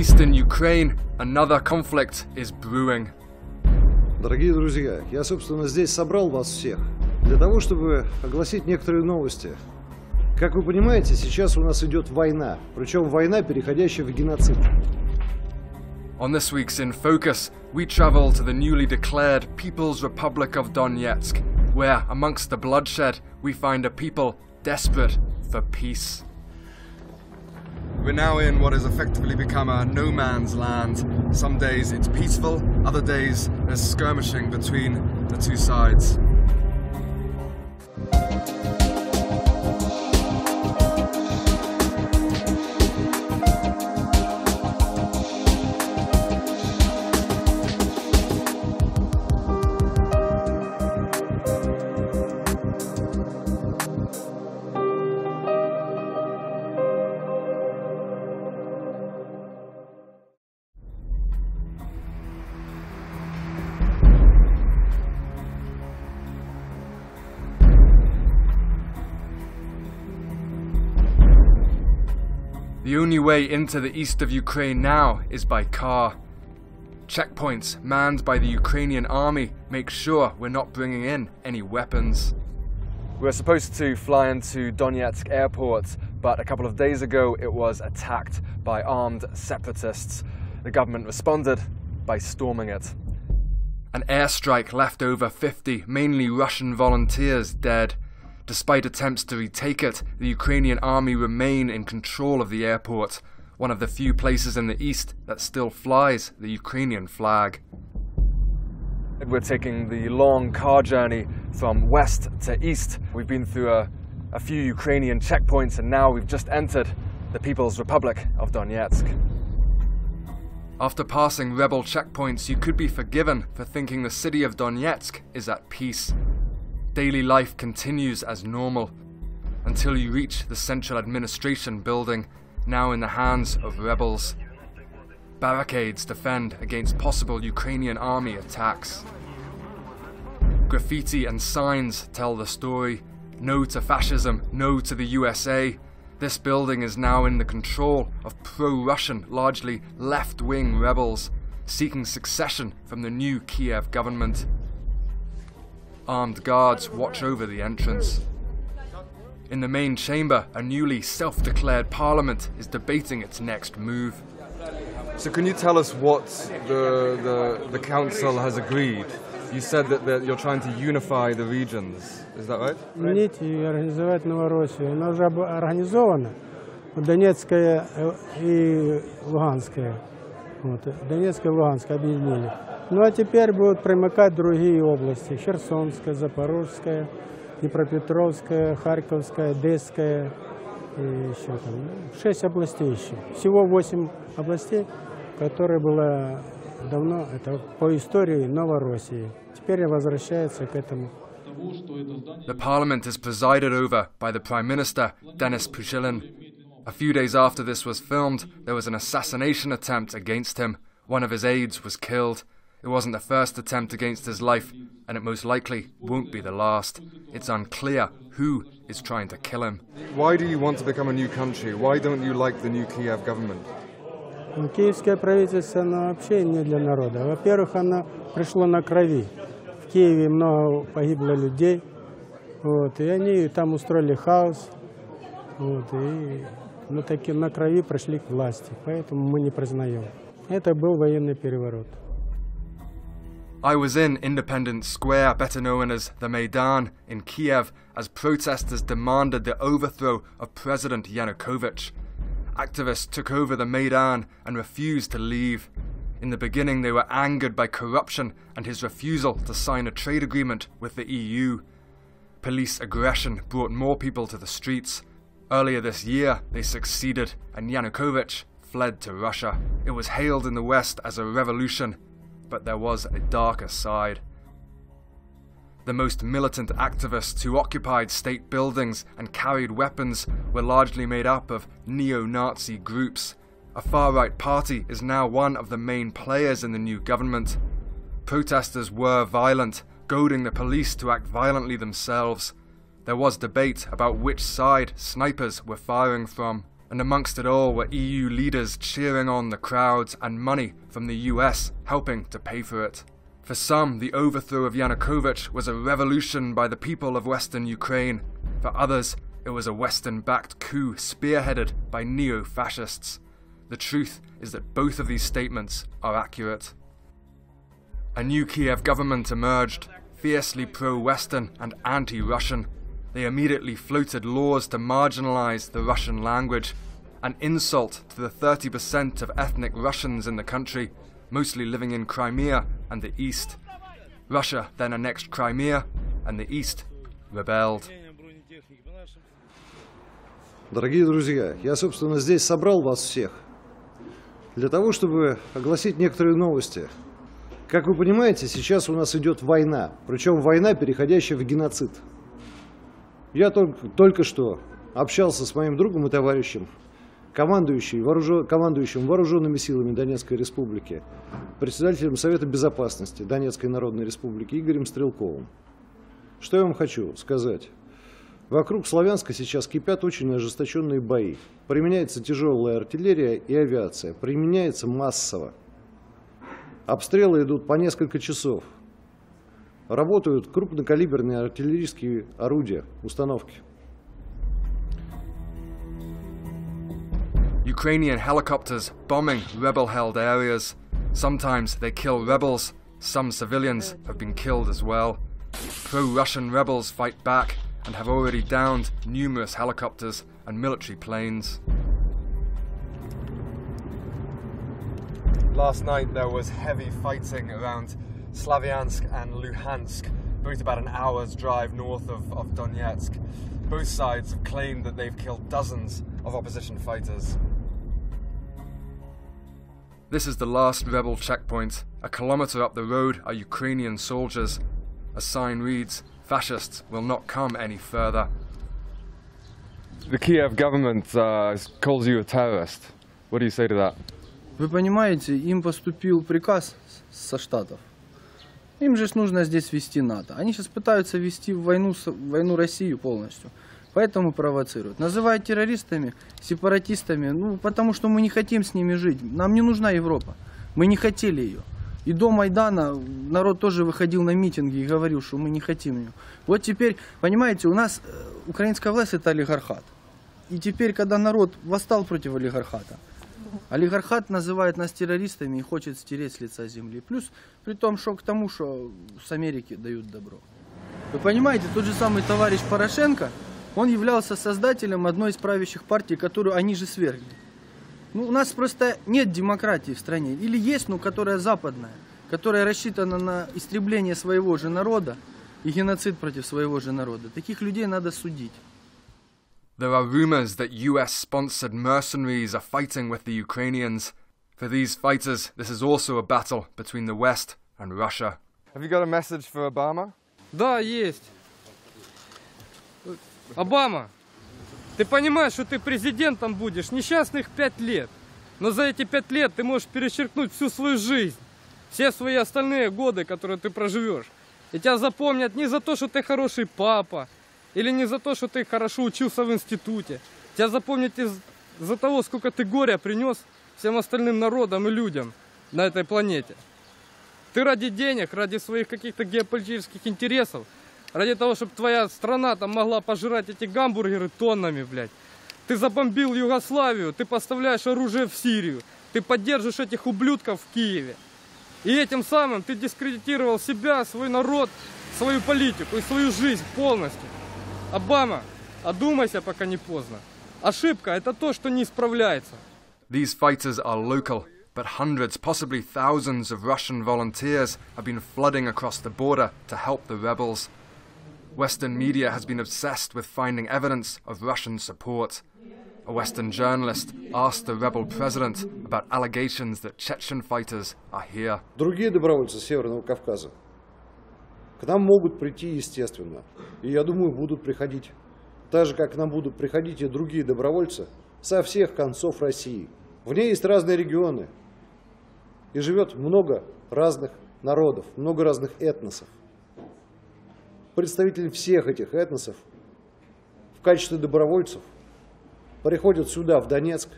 eastern Ukraine, another conflict is brewing. Дорогие друзья, я, собственно, здесь собрал вас всех для того, чтобы огласить некоторые новости. Как вы понимаете, сейчас у нас идет война, причем война, переходящая в геноцид. On this week's INfocus, we travel to the newly declared People's Republic of Donetsk, where, amongst the bloodshed, we find a people desperate for peace. We're now in what has effectively become a no man's land. Some days it's peaceful, other days there's skirmishing between the two sides. The only way into the east of Ukraine now is by car. Checkpoints manned by the Ukrainian army make sure we're not bringing in any weapons. We were supposed to fly into Donetsk airport, but a couple of days ago it was attacked by armed separatists. The government responded by storming it. An airstrike left over 50, mainly Russian volunteers dead. Despite attempts to retake it, the Ukrainian army remain in control of the airport, one of the few places in the east that still flies the Ukrainian flag. We're taking the long car journey from west to east. We've been through a few Ukrainian checkpoints and now we've just entered the People's Republic of Donetsk. After passing rebel checkpoints, you could be forgiven for thinking the city of Donetsk is at peace. Daily life continues as normal, until you reach the central administration building, now in the hands of rebels. Barricades defend against possible Ukrainian army attacks. Graffiti and signs tell the story. No to fascism, no to the USA. This building is now in the control of pro-Russian, largely left-wing rebels, seeking succession from the new Kiev government. Armed guards watch over the entrance. In the main chamber, a newly self-declared parliament is debating its next move. So can you tell us what the council has agreed? You said that you're trying to unify the regions, is that right? Объединить и организовать Новороссию. Она уже организована, Донецкая и Луганская. Донецкая и Луганская объединили. Ну а теперь будут примыкать другие области: Херсонская, Запорожская, Днепропетровская, Харьковская, Одесская и еще там 6 областей еще. Всего 8 областей, которые было давно, это по истории Новороссии. Теперь возвращается к этому. The parliament is presided over by the Prime Minister, Denis Pushilin. A few days after this was filmed, there was an assassination attempt against him. One of his aides was killed. It wasn't the first attempt against his life, and it most likely won't be the last. It's unclear who is trying to kill him. Why do you want to become a new country? Why don't you like the new Kiev government? Киевское правительство, оно вообще не для народа. Во-первых, оно пришло на крови. В Киеве много погибло людей, и они там устроили хаос, и на крови пришли к власти, поэтому мы не признаем. Это был военный переворот. I was in Independence Square, better known as the Maidan, in Kiev, as protesters demanded the overthrow of President Yanukovych. Activists took over the Maidan and refused to leave. In the beginning, they were angered by corruption and his refusal to sign a trade agreement with the EU. Police aggression brought more people to the streets. Earlier this year, they succeeded, and Yanukovych fled to Russia. It was hailed in the West as a revolution, but there was a darker side. The most militant activists who occupied state buildings and carried weapons were largely made up of neo-Nazi groups. A far-right party is now one of the main players in the new government. Protesters were violent, goading the police to act violently themselves. There was debate about which side snipers were firing from. And amongst it all were EU leaders cheering on the crowds and money from the US helping to pay for it. For some, the overthrow of Yanukovych was a revolution by the people of Western Ukraine. For others, it was a Western-backed coup spearheaded by neo-fascists. The truth is that both of these statements are accurate. A new Kiev government emerged, fiercely pro-Western and anti-Russian. They immediately floated laws to marginalize the Russian language, an insult to the 30% of ethnic Russians in the country, mostly living in Crimea and the East. Russia then annexed Crimea, and the East rebelled. Дорогие друзья, я, собственно, здесь собрал вас всех для того, чтобы огласить некоторые новости. Как вы понимаете, сейчас у нас идет война, причем война, переходящая в геноцид. Я только что общался с моим другом и товарищем, командующим вооруженными силами Донецкой Республики, председателем Совета Безопасности Донецкой Народной Республики Игорем Стрелковым. Что я вам хочу сказать? Вокруг Славянска сейчас кипят очень ожесточенные бои. Применяется тяжелая артиллерия и авиация, применяется массово. Обстрелы идут по несколько часов. Работают крупнокалиберные артиллерийские орудия, установки. Ukrainian helicopters bombing rebel-held areas. Sometimes they kill rebels, some civilians have been killed as well. Pro-Russian rebels fight back and have already downed numerous helicopters and military planes. Last night there was heavy fighting around Slavyansk and Luhansk, both about an hour's drive north of Donetsk. Both sides have claimed that they've killed dozens of opposition fighters. This is the last rebel checkpoint. A kilometre up the road are Ukrainian soldiers. A sign reads, "Fascists will not come any further." The Kiev government calls you a terrorist. What do you say to that? Вы понимаете, им поступил приказ со Штатов. Им же нужно здесь вести НАТО. Они сейчас пытаются вести войну Россию полностью. Поэтому провоцируют. Называют террористами, сепаратистами, ну, потому что мы не хотим с ними жить. Нам не нужна Европа. Мы не хотели ее. И до Майдана народ тоже выходил на митинги и говорил, что мы не хотим ее. Вот теперь, понимаете, у нас украинская власть — это олигархат. И теперь, когда народ восстал против олигархата, олигархат называет нас террористами и хочет стереть с лица земли. Плюс, при том, что к тому, что с Америки дают добро. Вы понимаете, тот же самый товарищ Порошенко, он являлся создателем одной из правящих партий, которую они же свергли. Ну, у нас просто нет демократии в стране. Или есть, но которая западная, которая рассчитана на истребление своего же народа и геноцид против своего же народа. Таких людей надо судить. There are rumors that US-sponsored mercenaries are fighting with the Ukrainians. For these fighters, this is also a battle between the West and Russia. Have you got a message for Obama? Да, есть. Обама, ты понимаешь, что ты президентом будешь несчастных 5 лет. Но за эти 5 лет ты можешь перечеркнуть всю свою жизнь. Все свои остальные годы, которые ты проживешь. И тебя запомнят не за то, что ты хороший папа. Или не за то, что ты хорошо учился в институте. Тебя запомнят из-за того, сколько ты горя принес всем остальным народам и людям на этой планете. Ты ради денег, ради своих каких-то геополитических интересов, ради того, чтобы твоя страна там могла пожирать эти гамбургеры тоннами, блядь. Ты забомбил Югославию, ты поставляешь оружие в Сирию, ты поддерживаешь этих ублюдков в Киеве. И этим самым ты дискредитировал себя, свой народ, свою политику и свою жизнь полностью. Обама, одумайся, пока не поздно. Ошибка — это то, что не исправляется. These fighters are local, but hundreds, possibly thousands of Russian volunteers have been flooding across the border to help the rebels. Western media has been obsessed with finding evidence of Russian support. A Western journalist asked the rebel president about allegations that Chechen fighters are here. Другие добровольцы Северного Кавказа к нам могут прийти, естественно. И я думаю, будут приходить. Так же, как к нам будут приходить и другие добровольцы со всех концов России. В ней есть разные регионы. И живет много разных народов, много разных этносов. Представители всех этих этносов в качестве добровольцев приходят сюда, в Донецк,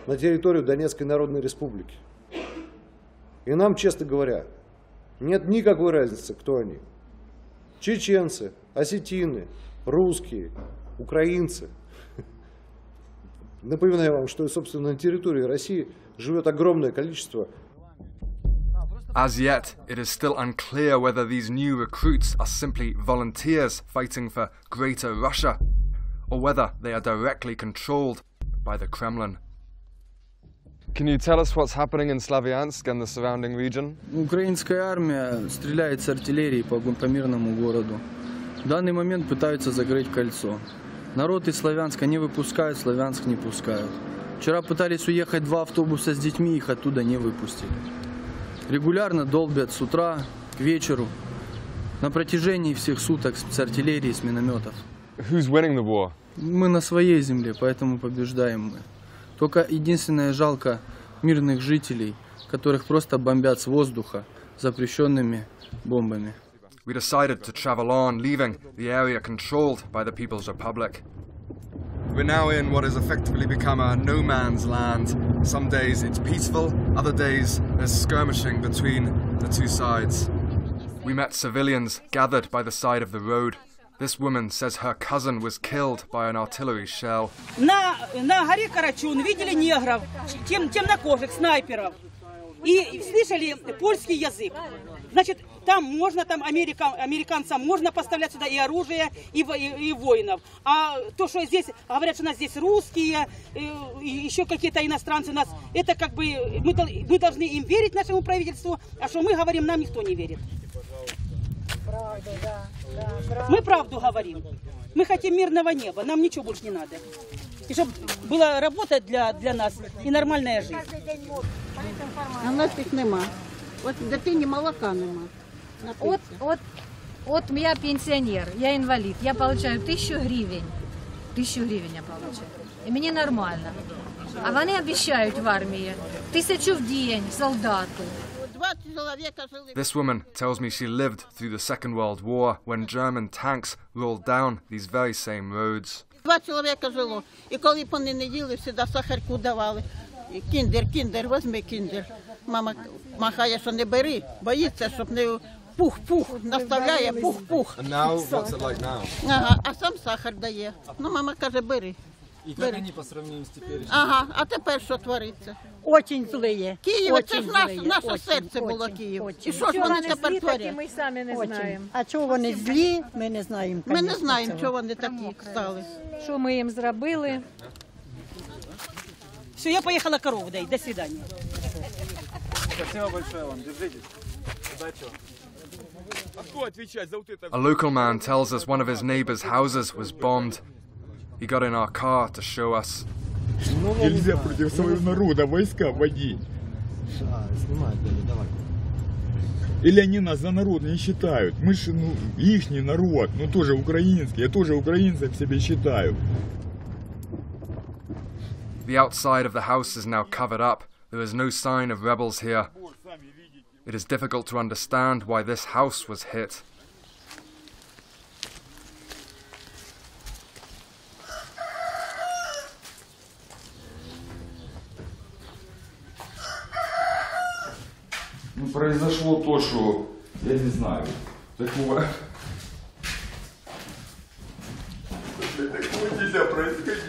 на территорию Донецкой Народной Республики. И нам, честно говоря, нет никакой разницы, кто они. Чеченцы, осетины, русские, украинцы. Напоминаю вам, что, собственно, на территории России живет огромное количество. As yet, it is still unclear whether these new recruits are simply volunteers fighting for Greater Russia, or whether they are directly controlled by the Kremlin. Can you tell us what's happening in Slavyansk and the surrounding region? Украинская армия стреляет с артиллерии по мирному городу. В данный момент пытаются закрыть кольцо. Народ из Славянска не выпускают, Славянск не пускают. Вчера пытались уехать 2 автобуса с детьми, их оттуда не выпустили. Регулярно долбят с утра к вечеру, на протяжении всех суток с артиллерии, с минометов. Who's winning the war? Мы на своей земле, поэтому побеждаем мы. Только единственное жалко мирных жителей, которых просто бомбят с воздуха запрещенными бомбами. We decided to travel on, leaving the area controlled by the People's Republic. We're now in what has effectively become a no man's land. Some days it's peaceful, other days there's skirmishing between the two sides. We met civilians gathered by the side of the road. This woman says her cousin was killed by an artillery shell. На горе Карачун видели негров, темнокожих снайперов, и слышали польский язык. Значит, там можно, там американцам можно поставлять сюда и оружие, и воинов. А то, что здесь, говорят, что у нас здесь русские, и еще какие-то иностранцы у нас, это как бы, мы должны им верить, нашему правительству, а что мы говорим, нам никто не верит. Мы правду говорим. Мы хотим мирного неба, нам ничего больше не надо. И чтобы была работа для нас и нормальная жизнь. А в нас їх нема. От дитині молока нема. Вот я пенсионер, я инвалид, я получаю 1000 гривен. 1000 гривен я получаю. И мне нормально. А вони обещают в армии 1000 в день солдату. This woman tells me she lived through the Second World War when German tanks rolled down these very same roads. 2 чоловіка жило. І коли б вони не їли, всегда сахарку давали. Кіндер, возьми кіндер. Мама махає, що не бери, боїться, щоб не пух-пух, наставляє пух-пух. And now, what's it like now? Ага, а сам сахар дає. Ну, мама каже, бери. І як вони по сравнению з теперішнім? Ага, а тепер що твориться? Очень злые. Київ, це ж наше серце було Київ. І що ж вони тепер творять? Ми самі не знаємо. А чого вони злі, ми не знаємо. Ми не знаємо, чого вони такі стали. Що ми їм зробили? Все, я поехала корову доить. До свидания. Спасибо большое вам, держитесь. Удачи вам. A local man tells us one of his neighbor's houses was bombed. He got in our car to show us. Нельзя против своего народа войска вводить. Или они нас за народ не считают? Мы же, ихний народ, тоже украинский, я тоже украинцем себя считаю. The outside of the house is now covered up. There is no sign of rebels here. It is difficult to understand why this house was hit. Произошло то, что, я не знаю, такого нельзя происходить.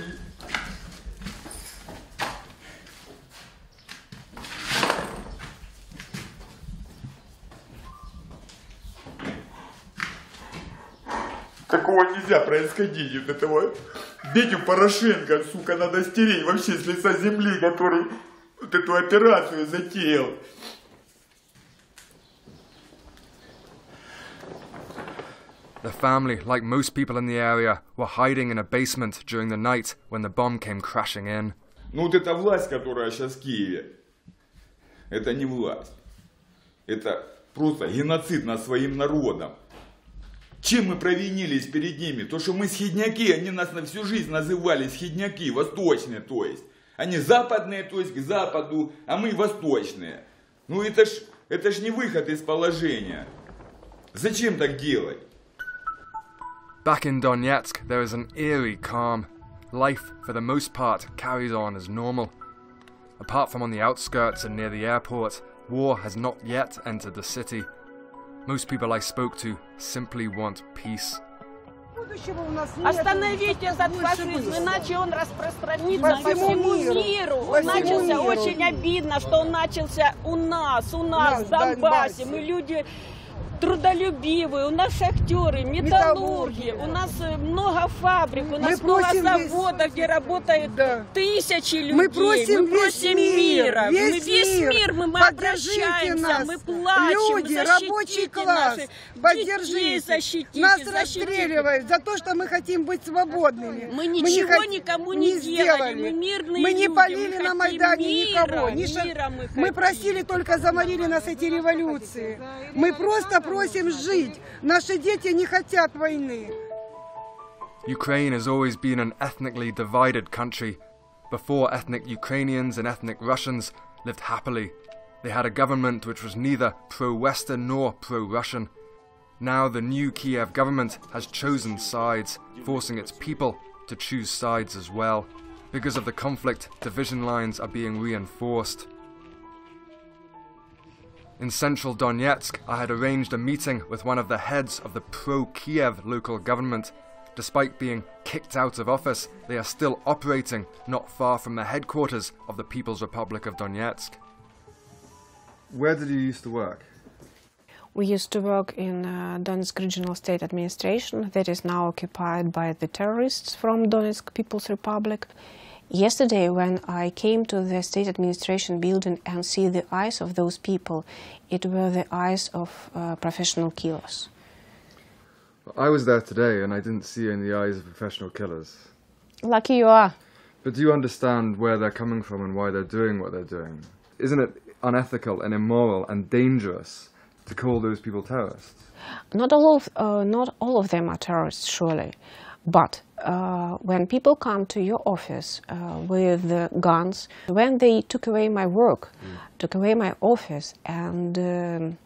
Такого нельзя происходить, вот этого Бедю Порошенко, сука, надо стереть вообще с лица земли, который вот эту операцию затеял. The family, like most people in the area, were hiding in a basement during the night when the bomb came crashing in. Ну вот эта власть, которая сейчас в Киеве, это не власть. Это просто геноцид над своим народом. Чем мы провинились перед ними? То, что мы схидняки, они нас на всю жизнь называли схидняки, восточные, то есть. Они западные, то есть к западу, а мы восточные. Ну это ж не выход из положения. Зачем так делать? Back in Donetsk, there is an eerie calm. life, for the most part, carries on as normal. Apart from on the outskirts and near the airport, war has not yet entered the city. Most people I spoke to simply want peace. Остановите этот фашизм, иначе он распространится по всему миру. Он начался очень обидно, что он начался у нас, в Донбассе. Мы люди трудолюбивые, у нас шахтеры, металлурги, у нас много фабрик, у нас много заводов, где работают тысячи людей. Мы просим мира. Весь мир мы обращаемся, мы плачем, люди, рабочий класс, поддержите. Нас расстреливают за то, что мы хотим быть свободными. Мы ничего никому не делали, мы мирные люди. Мы не полили на Майдане никого. Мы просили, только заморили нас эти революции. Мы просто просим жить. Наши дети не хотят войны. Ukraine has always been an ethnically divided country. Before, ethnic Ukrainians and ethnic Russians lived happily. They had a government which was neither pro-Western nor pro-Russian. Now the new Kiev government has chosen sides, forcing its people to choose sides as well. Because of the conflict, division lines are being reinforced. In central Donetsk, I had arranged a meeting with one of the heads of the pro-Kiev local government. Despite being kicked out of office, they are still operating not far from the headquarters of the People's Republic of Donetsk. Where did you used to work? We used to work in Donetsk Regional State Administration that is now occupied by the terrorists from Donetsk People's Republic. Yesterday, when I came to the state administration building and see the eyes of those people, it were the eyes of professional killers. I was there today and I didn't see in the eyes of professional killers. Lucky you are. But do you understand where they're coming from and why they're doing what they're doing? Isn't it unethical and immoral and dangerous to call those people terrorists? Not all of them are terrorists, surely. But when people come to your office with guns, when they took away my work, took away my office and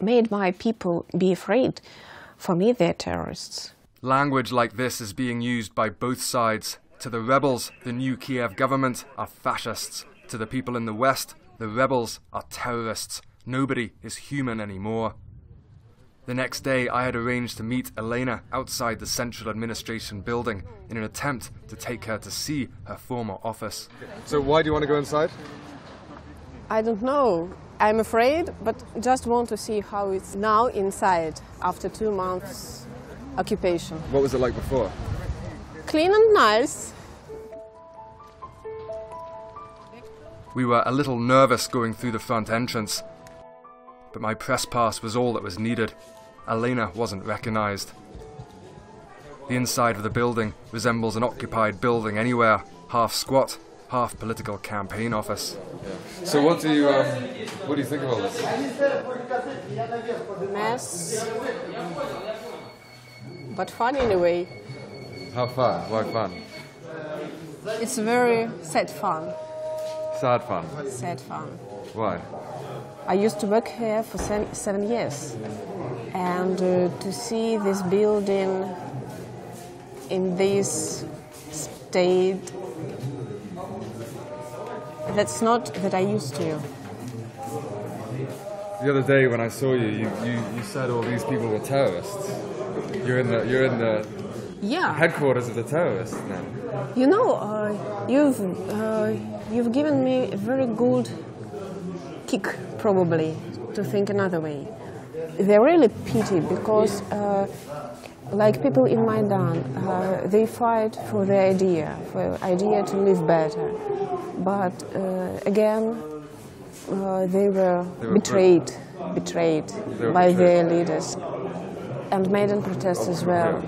made my people be afraid, for me they're terrorists. Language like this is being used by both sides. To the rebels, the new Kiev government are fascists. To the people in the West, the rebels are terrorists. Nobody is human anymore. The next day, I had arranged to meet Elena outside the central administration building in an attempt to take her to see her former office. So why do you want to go inside? I don't know. I'm afraid, but just want to see how it's now inside after 2 months occupation. What was it like before? Clean and nice. We were a little nervous going through the front entrance, but my press pass was all that was needed. Elena wasn't recognized. The inside of the building resembles an occupied building anywhere, half squat, half political campaign office. So what do you think of all this? Mess, but fun in a way. How fun? Why fun? It's very sad fun. Sad fun? Sad fun. Why? I used to work here for 7 years, and to see this building in this state, that's not that I used to. The other day when I saw you said all these people were terrorists. You're in the headquarters of the terrorists now. You know, you've given me a very good kick, probably, to think another way. They're really pity because, like people in Maidan, they fight for the idea to live better. But again, they were betrayed by their leaders and Maidan protests as well.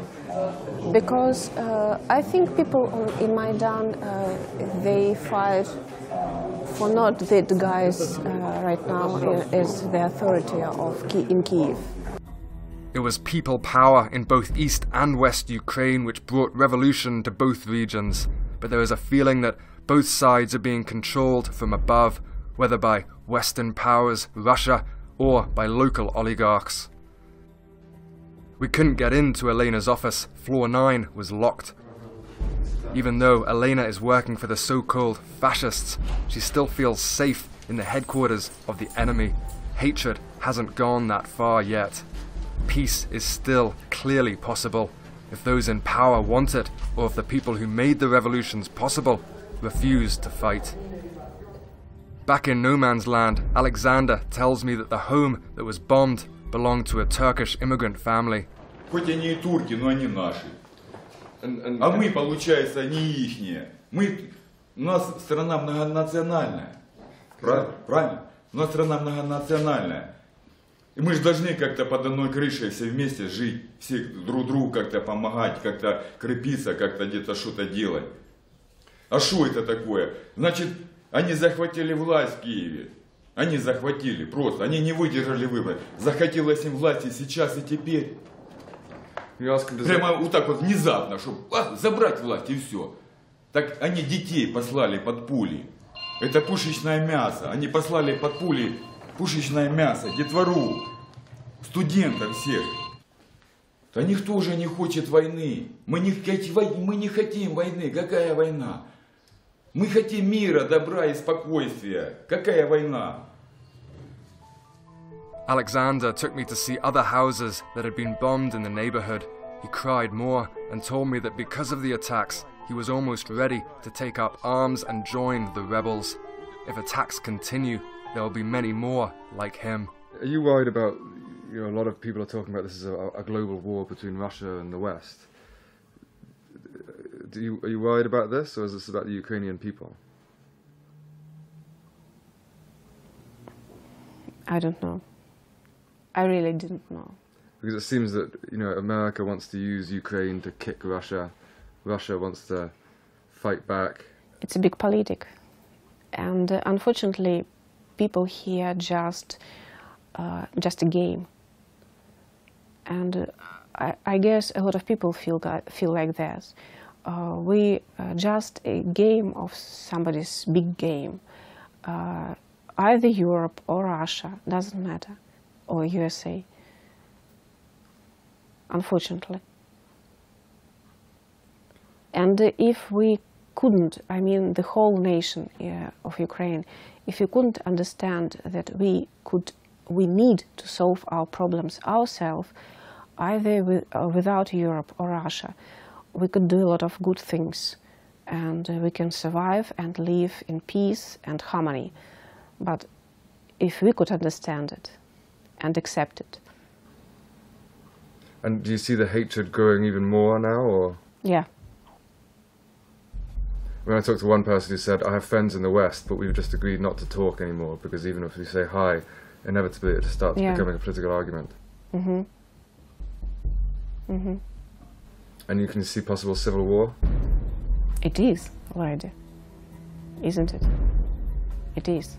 Because I think people in Maidan, they fight for not that guys right now as the authority in Kiev. It was people power in both East and West Ukraine which brought revolution to both regions, but there is a feeling that both sides are being controlled from above, whether by Western powers, Russia, or by local oligarchs. We couldn't get into Elena's office. Floor 9 was locked. Even though Elena is working for the so-called fascists, she still feels safe in the headquarters of the enemy. Hatred hasn't gone that far yet. Peace is still clearly possible if those in power want it, or if the people who made the revolutions possible refuse to fight. Back in no man's land, Alexander tells me that the home that was bombed belonged to a Turkish immigrant family. Хоть они и турки, но они наши. А мы, получается, не ихние. У нас страна многонациональная. Правильно? У нас страна многонациональная. И мы же должны как-то под одной крышей все вместе жить. Все друг другу как-то помогать, как-то крепиться, как-то где-то что-то делать. А что это такое? Значит, они захватили власть в Киеве. Они захватили просто. Они не выдержали выбор. Захотелось им власти сейчас и теперь. Прямо вот так вот внезапно, чтобы забрать власть и все. Так они детей послали под пули. Это пушечное мясо. Они послали под пули пушечное мясо, детвору, студентов всех. Да никто уже не хочет войны. Мы не хотим войны. Какая война? Мы хотим мира, добра и спокойствия. Какая война? Alexander took me to see other houses that had been bombed in the neighborhood. He cried more and told me that because of the attacks, he was almost ready to take up arms and join the rebels. If attacks continue, there will be many more like him. Are you worried about, a lot of people are talking about this as a global war between Russia and the West. Are you worried about this, or is this about the Ukrainian people? I don't know. I really didn't know. Because it seems that, America wants to use Ukraine to kick Russia. Russia wants to fight back. It's a big politic. And unfortunately, people here just a game. And I guess a lot of people feel like that. We just a game of somebody's big game. Either Europe or Russia, doesn't matter, or USA. Unfortunately. And if we couldn't, the whole nation of Ukraine, if we couldn't understand that we need to solve our problems ourselves, either without Europe or Russia, we could do a lot of good things, and we can survive and live in peace and harmony. But if we could understand it and accept it. And do you see the hatred growing even more now, or? Yeah. When I talked to one person who said, I have friends in the West, but we've just agreed not to talk anymore, because even if we say hi, inevitably it starts becoming a political argument. Mm-hmm. Mm-hmm. And you can see possible civil war? It is already, isn't it? It is.